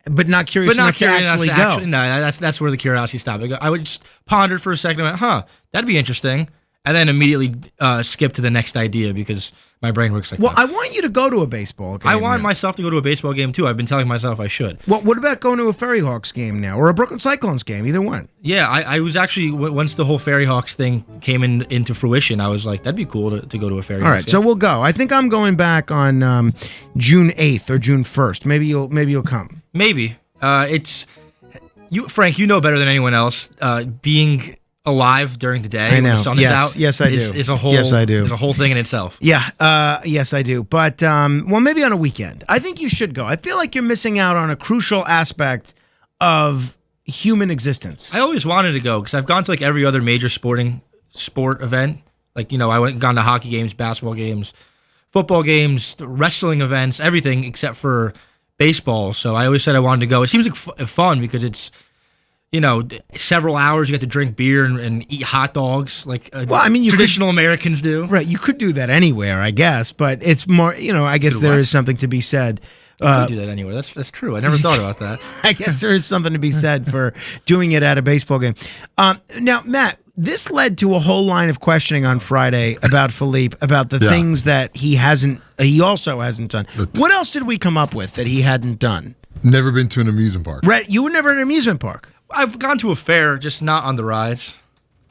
But not curious enough to actually go. No, that's where the curiosity stopped. I would just ponder for a second and went, that'd be interesting. And then immediately skip to the next idea because my brain works like that. Well, I want you to go to a baseball game. I want myself to go to a baseball game, too. I've been telling myself I should. Well, what about going to a Ferry Hawks game now or a Brooklyn Cyclones game? Either one. Yeah, I was actually, once the whole Ferry Hawks thing came into fruition, I was like, that'd be cool to go to a Ferry Hawks game. All right, so we'll go. I think I'm going back on June 8th or June 1st. Maybe you'll come. Maybe. It's you, Frank, you know better than anyone else, being alive during the day when the sun is out. Yes, I do. Is a whole, yes, I do. Is a whole thing in itself. Yeah, yes, I do. But, well, maybe on a weekend. I think you should go. I feel like you're missing out on a crucial aspect of human existence. I always wanted to go because I've gone to like every other major sport event. Like, gone to hockey games, basketball games, football games, wrestling events, everything except for baseball. So I always said I wanted to go. It seems like fun because it's, several hours. You get to drink beer and eat hot dogs like traditional Americans do. Right. You could do that anywhere, I guess, but it's more, I guess there is something to be said. You could do that anywhere. That's true. I never thought about that. I guess there is something to be said for doing it at a baseball game. Now, Matt, this led to a whole line of questioning on Friday about Philippe, about the things that he also hasn't done. What else did we come up with that he hadn't done? Never been to an amusement park. Rhett, you were never in an amusement park. I've gone to a fair, just not on the rides.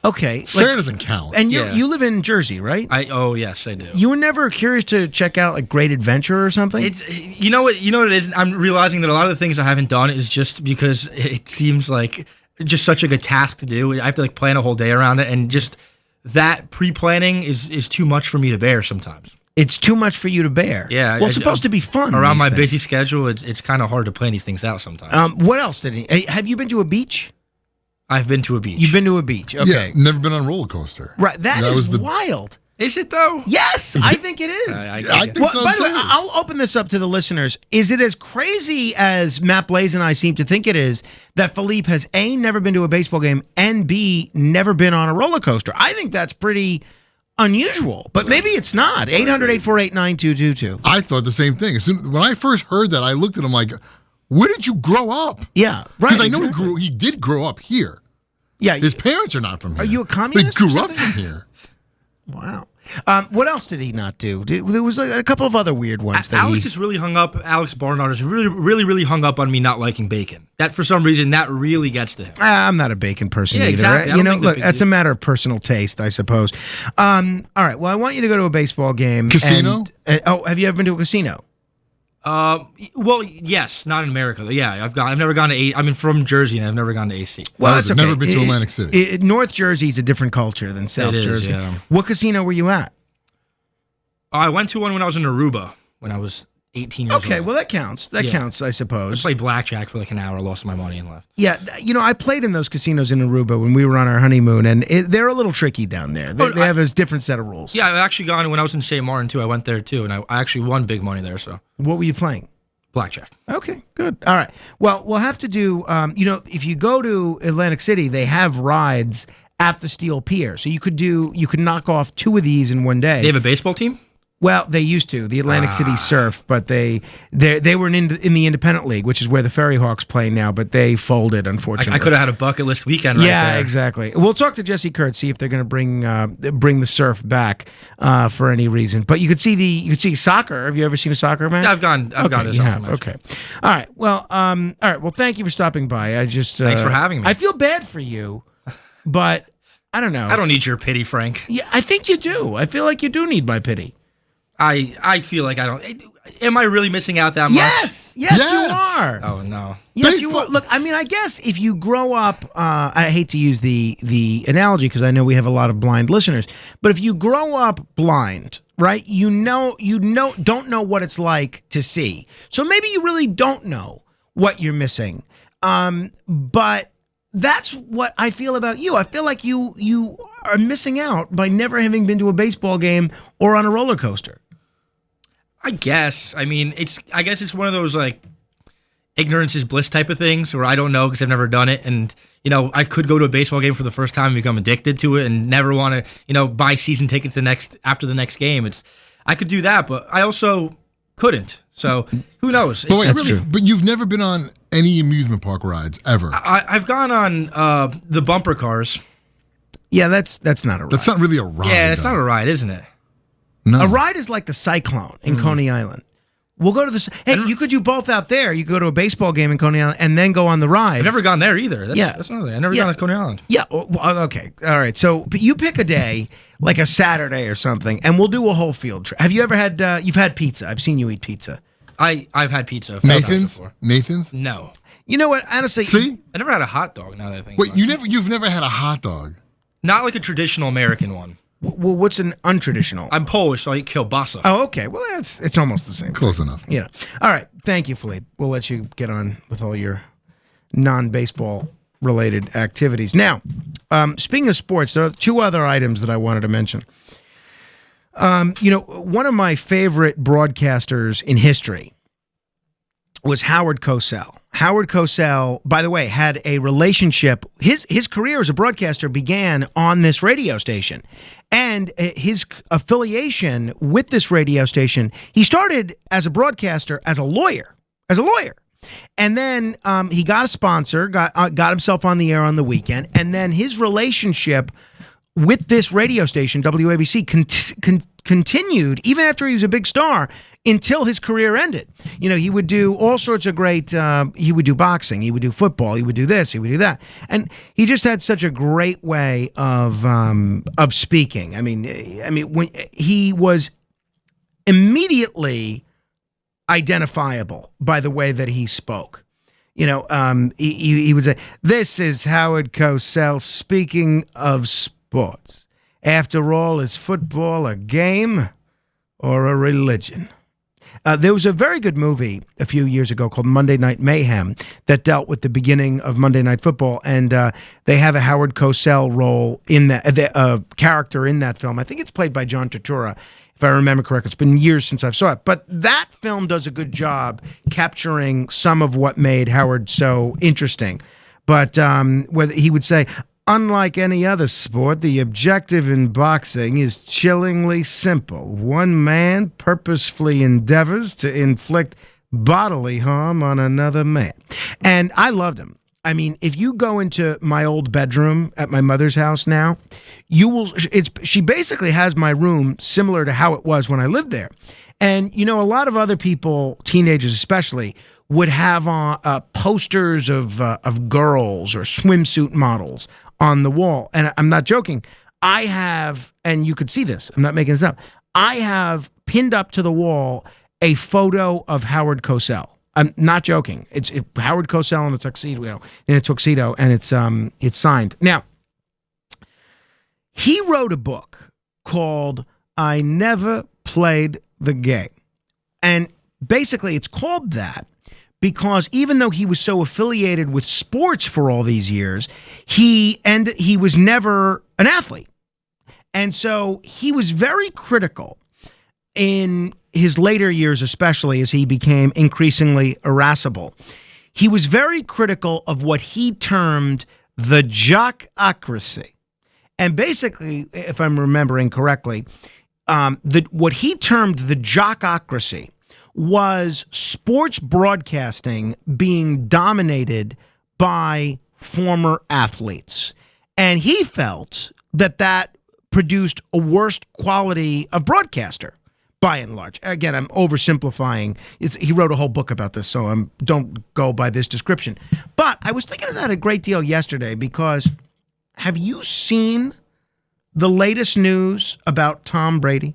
Okay. Fair doesn't count. And you live in Jersey, right? Yes, I do. You were never curious to check out like Great Adventure or something? It's you know what it is? I'm realizing that a lot of the things I haven't done is just because it seems like just such a good task to do. I have to like plan a whole day around it, and just that pre-planning is too much for me to bear sometimes. It's too much for you to bear. Yeah. Well, it's supposed to be fun. Around my busy schedule, it's kind of hard to plan these things out sometimes. What else did he? Have you been to a beach? I've been to a beach. You've been to a beach. Okay. Yeah, never been on a roller coaster. Right. That is wild. Is it though? Yes, I think it is. I think so by too. the way, I'll open this up to the listeners. Is it as crazy as Matt Blaze and I seem to think it is that Philippe has A, never been to a baseball game, and B, never been on a roller coaster? I think that's pretty unusual, but maybe it's not. 800-848-9222. I thought the same thing. When I first heard that, I looked at him like, where did you grow up? Yeah, right. Because I know he did grow up here. Yeah. His parents are not from here. Are you a communist? But he grew up from here. Wow. What else did he not do? There was a couple of other weird ones. Alex is really hung up. Alex Barnard is really, really, really hung up on me not liking bacon. That for some reason that really gets to him. I'm not a bacon person either. Exactly. Right? Look, that's a matter of personal taste, I suppose. All right. Well, I want you to go to a baseball game. Casino? Have you ever been to a casino? Well, yes, not in America. Yeah, I've never gone to I'm from Jersey and I've never gone to AC. Well, that's okay. Never been to Atlantic City. North Jersey is a different culture than South Jersey. Yeah. What casino were you at? I went to one when I was in Aruba when I was 18 years old. Okay, well that counts. That counts, I suppose. I played blackjack for like an hour, lost my money and left. Yeah, I played in those casinos in Aruba when we were on our honeymoon, and they're a little tricky down there. They have a different set of rules. Yeah, I've actually gone when I was in St. Martin too. I went there too, and I actually won big money there. So what were you playing? Blackjack. Okay, good. All right. Well, we'll have to do, if you go to Atlantic City, they have rides at the Steel Pier. So you could knock off 2 of these in one day. They have a baseball team? Well, they used to, the Atlantic City Surf, but they were in the Independent League, which is where the Ferry Hawks play now, but they folded, unfortunately. I could have had a bucket list weekend right there. Yeah, exactly. We'll talk to Jesse Kurtz, see if they're going to bring the surf back for any reason. But you could see soccer. Have you ever seen a soccer match? Yeah, I've gone to you soccer have. match. Okay. All right. Well, Well, thank you for stopping by. Thanks for having me. I feel bad for you, but I don't know. I don't need your pity, Frank. Yeah, I think you do. I feel like you do need my pity. I feel like I don't. Am I really missing out that much? Yes, you are. Oh no. Yes, you are. Look, I mean, I guess if you grow up, I hate to use the analogy because I know we have a lot of blind listeners, but if you grow up blind, right? You don't know what it's like to see. So maybe you really don't know what you're missing. But that's what I feel about you. I feel like you are missing out by never having been to a baseball game or on a roller coaster. I guess. I mean, I guess it's one of those like ignorance is bliss type of things where I don't know because I've never done it, and I could go to a baseball game for the first time and become addicted to it and never want to buy season tickets after the next game. I could do that, but I also couldn't. So who knows? But wait, true. But you've never been on any amusement park rides ever. I've gone on the bumper cars. Yeah, that's not a ride. That's not really a ride. Yeah, it's not a ride, isn't it? No. A ride is like the Cyclone in Coney Island. We'll go to the. Hey, you could do both out there. You could go to a baseball game in Coney Island and then go on the ride. I've never gone there either. That's another thing. I've never gone to Coney Island. Yeah. Well, okay. All right. So, but you pick a day, like a Saturday or something, and we'll do a whole field trip. Have you ever had? You've had pizza. I've seen you eat pizza. I've had pizza. Nathan's? No. You know what? Honestly, see, I never had a hot dog. Now that I think. Wait, you've never had a hot dog? Not like a traditional American one. Well, what's an untraditional? I'm Polish, so I eat kielbasa. Oh, okay. Well, it's almost the same. Close enough. All right. Thank you, Philippe. We'll let you get on with all your non-baseball related activities. Now, speaking of sports, there are two other items that I wanted to mention. One of my favorite broadcasters in history was Howard Cosell. Howard Cosell, by the way, had a relationship. His career as a broadcaster began on this radio station. And his affiliation with this radio station, he started as a broadcaster, as a lawyer. And then he got a sponsor, got himself on the air on the weekend. And then his relationship with this radio station, WABC, continued even after he was a big star until his career ended. He would do all sorts of great. He would do boxing. He would do football. He would do this. He would do that. And he just had such a great way of speaking. I mean, when he was immediately identifiable by the way that he spoke. He would say, "This is Howard Cosell speaking of sports. After all, is football a game or a religion?" There was a very good movie a few years ago called Monday Night Mayhem that dealt with the beginning of Monday Night Football, and they have a Howard Cosell role in that, character in that film. I think it's played by John Turturro, if I remember correctly. It's been years since I saw it, but that film does a good job capturing some of what made Howard so interesting. But whether he would say, "Unlike any other sport, the objective in boxing is chillingly simple. One man purposefully endeavors to inflict bodily harm on another man." And I loved him. I mean, if you go into my old bedroom at my mother's house now, you will. She basically has my room similar to how it was when I lived there. And a lot of other people, teenagers especially, would have posters of girls or swimsuit models on the wall. And I'm not joking. I have, and you could see this, I'm not making this up, I have pinned up to the wall a photo of Howard Cosell. I'm not joking. It's Howard Cosell in a tuxedo, and it's signed. Now, he wrote a book called "I Never Played the Game." And basically it's called that because even though he was so affiliated with sports for all these years, he was never an athlete. And so he was very critical in his later years, especially as he became increasingly irascible. He was very critical of what he termed the jockocracy. And basically, if I'm remembering correctly, what he termed the jockocracy was sports broadcasting being dominated by former athletes. And he felt that produced a worse quality of broadcaster, by and large. Again, I'm oversimplifying. He wrote a whole book about this, so don't go by this description. But I was thinking of that a great deal yesterday because have you seen the latest news about Tom Brady?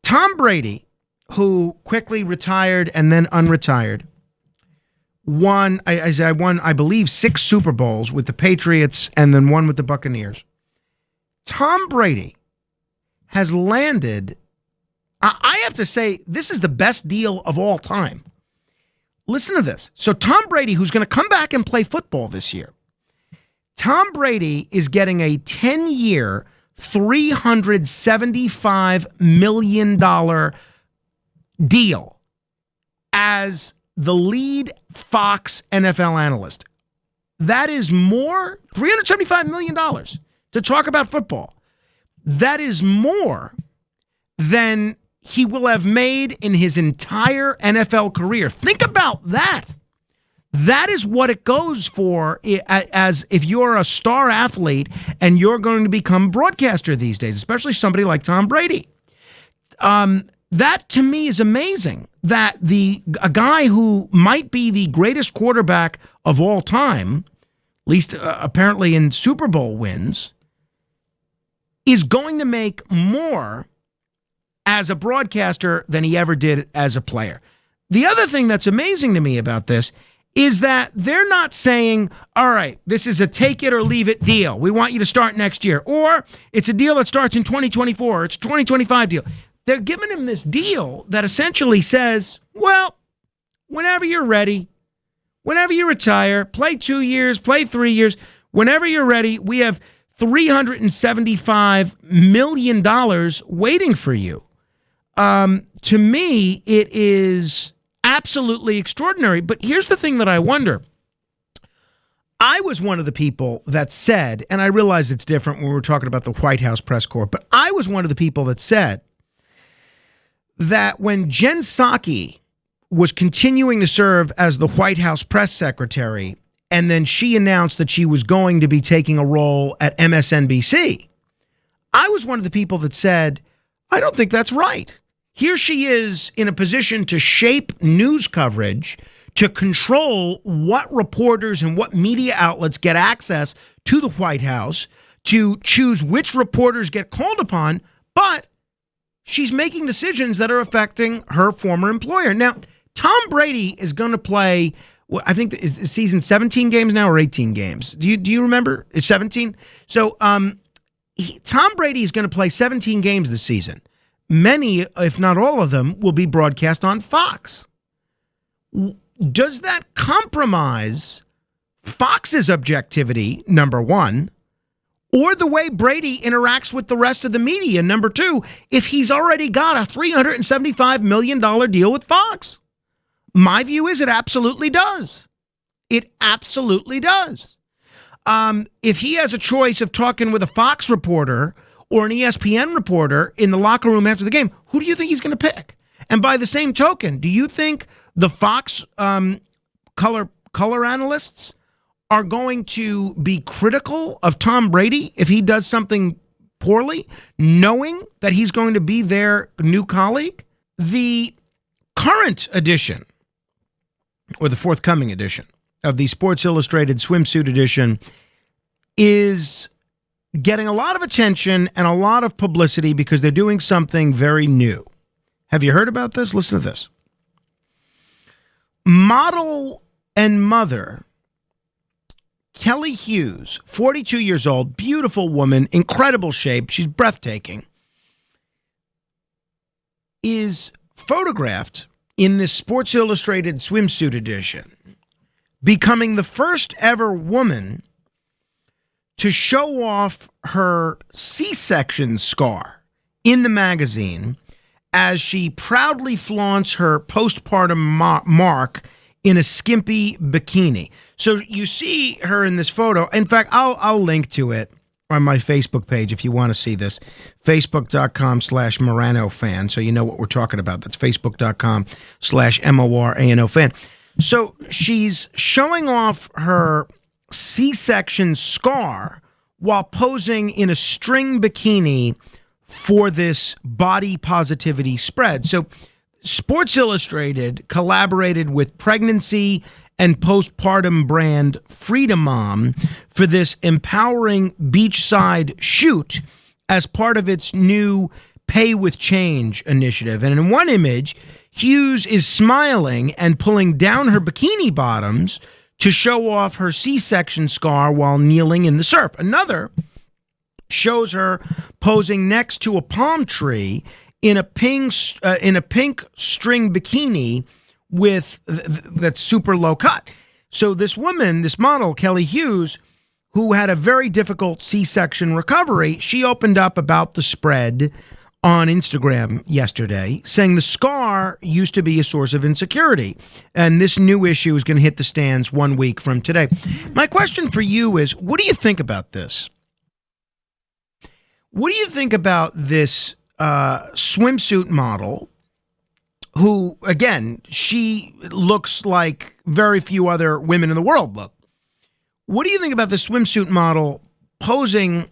Tom Brady, who quickly retired and then unretired, won, I believe, 6 Super Bowls with the Patriots and then one with the Buccaneers. Tom Brady has landed, I have to say, this is the best deal of all time. Listen to this. So Tom Brady, who's going to come back and play football this year, Tom Brady is getting a 10-year, $375 million deal as the lead Fox NFL analyst. That is more, $375 million to talk about football. That is more than he will have made in his entire NFL career. Think about that. That is what it goes for as if you're a star athlete and you're going to become a broadcaster these days, especially somebody like Tom Brady. That to me is amazing that a guy who might be the greatest quarterback of all time, at least apparently in Super Bowl wins, is going to make more as a broadcaster than he ever did as a player. The other thing that's amazing to me about this is that they're not saying, all right, this is a take it or leave it deal. We want you to start next year. Or it's a deal that starts in 2024. It's a 2025 deal. They're giving him this deal that essentially says, well, whenever you're ready, whenever you retire, play 2 years, play 3 years, whenever you're ready, we have $375 million waiting for you. To me, it is absolutely extraordinary. But here's the thing that I wonder. I was one of the people that said, and I realize it's different when we're talking about the White House press corps, but I was one of the people that said that when Jen Psaki was continuing to serve as the White House press secretary, and then she announced that she was going to be taking a role at MSNBC, I was one of the people that said, I don't think that's right. Here she is in a position to shape news coverage, to control what reporters and what media outlets get access to the White House, to choose which reporters get called upon, but she's making decisions that are affecting her former employer. Now, Tom Brady is going to play, I think, is the season 17 games now or 18 games? Do you remember? It's 17? So Tom Brady is going to play 17 games this season. Many, if not all of them, will be broadcast on Fox. Does that compromise Fox's objectivity, number one, or the way Brady interacts with the rest of the media, number two, if he's already got a $375 million deal with Fox? My view is it absolutely does. It absolutely does. If he has a choice of talking with a Fox reporter or an ESPN reporter in the locker room after the game, who do you think he's going to pick? And by the same token, do you think the Fox color analysts are going to be critical of Tom Brady if he does something poorly, knowing that he's going to be their new colleague? The current edition, or the forthcoming edition, of the Sports Illustrated swimsuit edition is getting a lot of attention and a lot of publicity because they're doing something very new. Have you heard about this? Listen to this. Model and mother Kelly Hughes, 42 years old, beautiful woman, incredible shape, she's breathtaking, is photographed in this Sports Illustrated swimsuit edition, becoming the first ever woman to show off her C-section scar in the magazine as she proudly flaunts her postpartum mark in a skimpy bikini. So you see her in this photo. In fact, I'll link to it. on my Facebook page if you want to see this. Facebook.com/Morano fan. So you know what we're talking about. That's Facebook.com/MORANO fan. So she's showing off her C-section scar while posing in a string bikini for this body positivity spread. So Sports Illustrated collaborated with pregnancy and postpartum brand Freedom Mom for this empowering beachside shoot as part of its new Pay with Change initiative. And in one image, Hughes is smiling and pulling down her bikini bottoms to show off her C-section scar while kneeling in the surf. Another shows her posing next to a palm tree in a pink string bikini with that's super low cut. So this woman, this model, Kelly Hughes, who had a very difficult C-section recovery, she opened up about the spread on Instagram yesterday, saying the scar used to be a source of insecurity, and this new issue is going to hit the stands 1 week from today. My question for you is, what do you think about this? What do you think about this swimsuit model who, again, she looks like very few other women in the world look? What do you think about the swimsuit model posing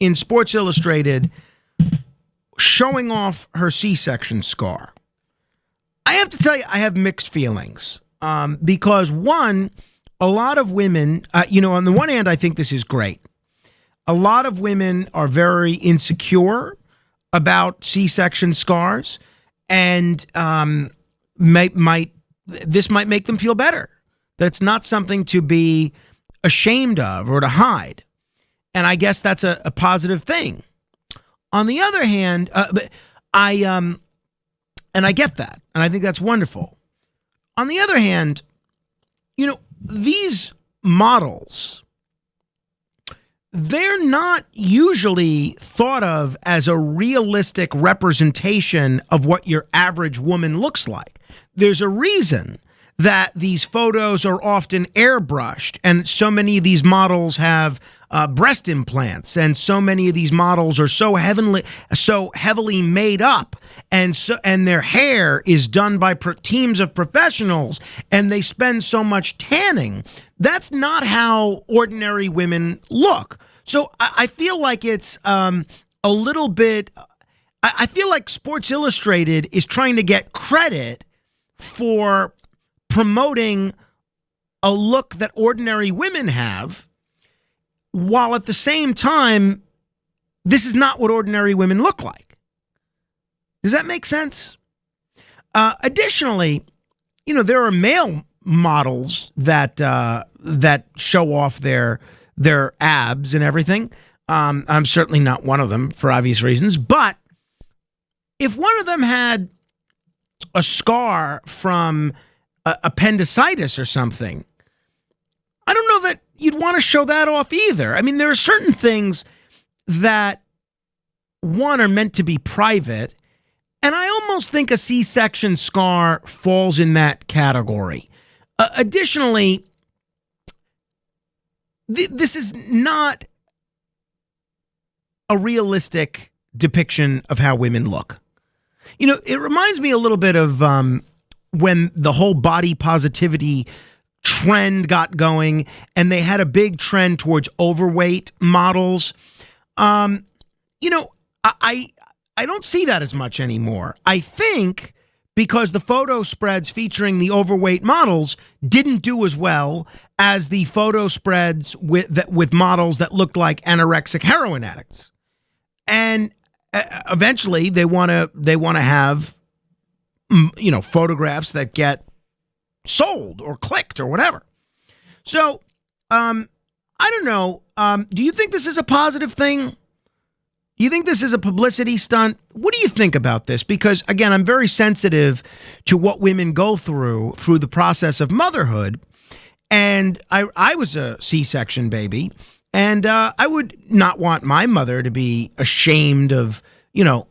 in Sports Illustrated, showing off her C-section scar? I have to tell you, I have mixed feelings because, one, a lot of women, on the one hand, I think this is great. A lot of women are very insecure about C-section scars, and this might make them feel better. That it's not something to be ashamed of or to hide. And I guess that's a positive thing. On the other hand, I get that, and I think that's wonderful. On the other hand, these models, they're not usually thought of as a realistic representation of what your average woman looks like. There's a reason that these photos are often airbrushed, and so many of these models have breast implants, and so many of these models are so heavily made up, and their hair is done by teams of professionals, and they spend so much tanning. That's not how ordinary women look. So I feel like it's a little bit. I feel like Sports Illustrated is trying to get credit for promoting a look that ordinary women have, while at the same time, this is not what ordinary women look like. Does that make sense? Additionally, there are male models that show off their abs and everything. I'm certainly not one of them for obvious reasons, but if one of them had a scar from appendicitis or something, I don't know that you'd want to show that off either. I mean, there are certain things that, one, are meant to be private, and I almost think a C-section scar falls in that category. Additionally, this is not a realistic depiction of how women look. It reminds me a little bit of when the whole body positivity trend got going, and they had a big trend towards overweight models. I don't see that as much anymore. I think because the photo spreads featuring the overweight models didn't do as well as the photo spreads with models that looked like anorexic heroin addicts. And eventually they want to have photographs that get sold or clicked or whatever. So I don't know. Do you think this is a positive thing? Do you think this is a publicity stunt? What do you think about this? Because, again, I'm very sensitive to what women go through the process of motherhood. And I was a C-section baby, and I would not want my mother to be ashamed of,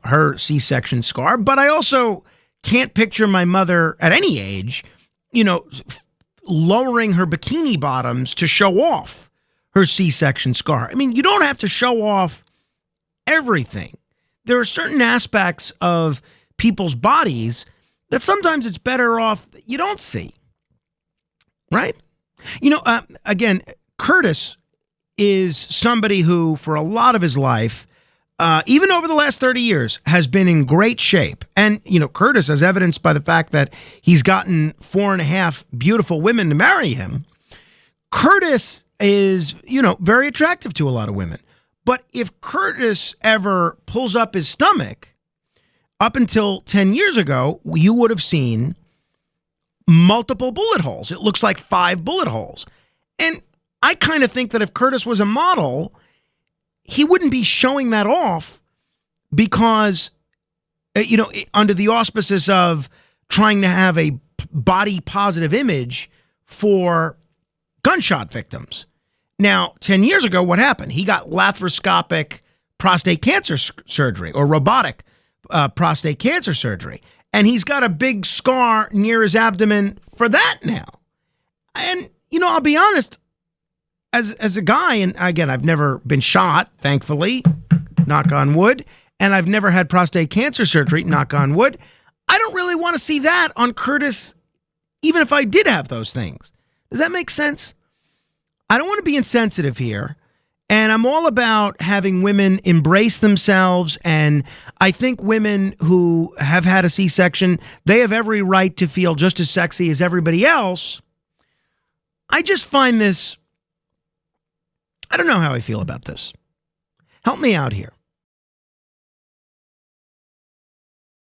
her C-section scar. But I also can't picture my mother at any age, lowering her bikini bottoms to show off her C-section scar. I mean, you don't have to show off everything. There are certain aspects of people's bodies that sometimes it's better off you don't see. Right? Again, Curtis is somebody who, for a lot of his life, even over the last 30 years, has been in great shape. And, Curtis, as evidenced by the fact that he's gotten 4.5 beautiful women to marry him, Curtis is, very attractive to a lot of women. But if Curtis ever pulls up his stomach, up until 10 years ago, you would have seen multiple bullet holes. It looks like 5 bullet holes. And I kind of think that if Curtis was a model, he wouldn't be showing that off because, under the auspices of trying to have a body positive image for gunshot victims. Now, 10 years ago, what happened? He got laparoscopic prostate cancer surgery or robotic prostate cancer surgery. And he's got a big scar near his abdomen for that now. And, I'll be honest, as a guy, and again, I've never been shot, thankfully, knock on wood, and I've never had prostate cancer surgery, knock on wood. I don't really want to see that on Curtis, even if I did have those things. Does that make sense? I don't want to be insensitive here. And I'm all about having women embrace themselves. And I think women who have had a C-section, they have every right to feel just as sexy as everybody else. I just find this, I don't know how I feel about this. Help me out here.